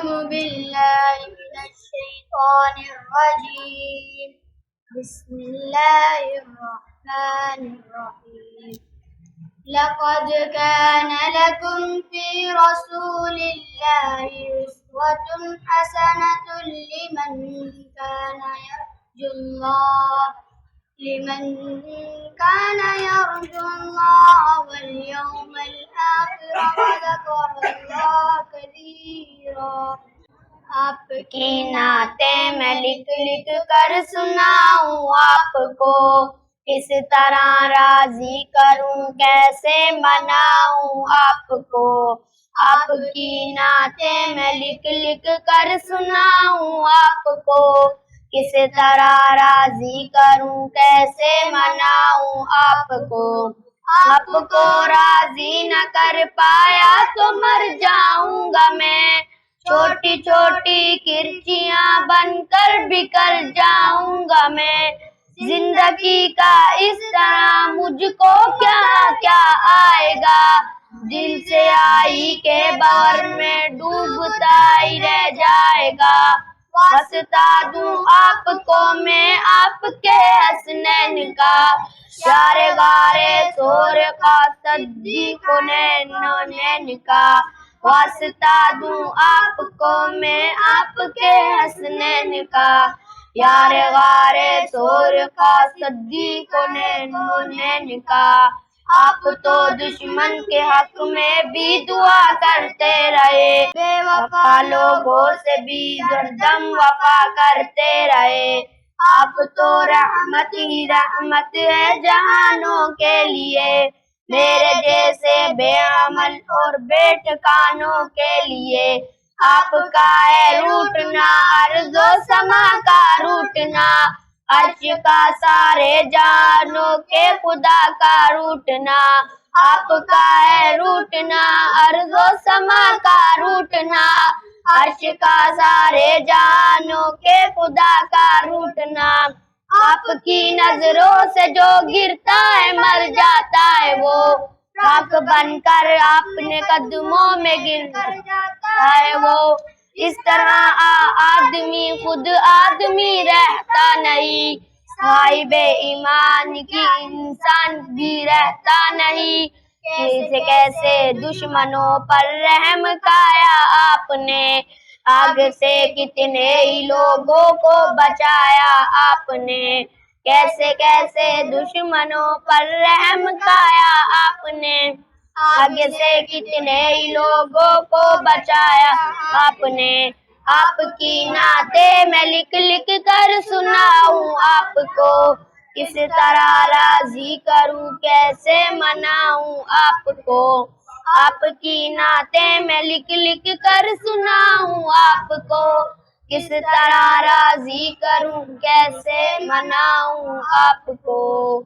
أعوذ بالله من الشيطان الرجيم بسم الله الرحمن الرحيم لقد كان لكم في رسول الله أسوة حسنة لمن كان يرجو الله واليوم الآخر وذكر الله كثيرا۔ آپ کی نعتیں میں لکھ لکھ کر سناؤں آپ کو، کس طرح راضی کروں کیسے مناؤں آپ کو۔ آپ کی نعتیں میں لکھ لکھ کر سناؤں آپ کو، کس طرح راضی کروں کیسے مناؤں آپ کو۔ آپ کو راضی نہ کر پایا تو مر جاؤں گا میں، چھوٹی چھوٹی کرچیاں بن کر بکھر جاؤں گا میں۔ زندگی کا اس طرح مجھ کو کیا کیا آئے گا، دل سے آئی کے بور میں ڈوبتا ہی رہ جائے گا۔ واسطہ دوں آپ کو میں آپ کے حسنین کا، یار غار طور کا صدیق نین کا۔ واسطہ دوں آپ کو میں آپ کے حسنین کا، یار غار طور کا صدیق نین کا۔ آپ تو دشمن کے حق میں بھی دعا کرتے رہے، بے وفا لوگوں سے بھی ہردم وفا کرتے رہے۔ آپ تو رحمت ہی رحمت ہے جہانوں کے لیے، میرے جیسے بے عمل اور بے ٹھکانوں کے لیے۔ آپ کا ہے روٹنا ارض و سما کا روٹنا، عرش کا سارے جہانوں کے خدا کا روٹنا۔ آپ کا ہے روٹنا ارض و سما کا روٹنا، عرش کا سارے جہانوں کے خدا کا روٹنا۔ آپ کی نظروں سے جو گرتا ہے مر جاتا ہے وہ، راکھ بن کر اپنے قدموں میں گر جاتا ہے وہ۔ اس طرح آدمی خود آدمی رہتا نہیں، صاحب ایمان کی انسان بھی رہتا نہیں۔ کیسے کیسے دشمنوں پر رحم کایا آپ نے، آگ سے کتنے ہی لوگوں کو بچایا آپ نے۔ کیسے کیسے دشمنوں پر رحم کایا آپ نے، آگ سے کتنے ہی لوگوں کو بچایا آپ نے۔ آپ کی نعتیں میں لکھ لکھ کر سناؤں آپ کو، کس طرح راضی کروں کیسے مناؤں آپ کو۔ آپ کی نعتیں میں لکھ لکھ کر سناؤں آپ کو، کس طرح راضی کروں کیسے مناؤں آپ کو۔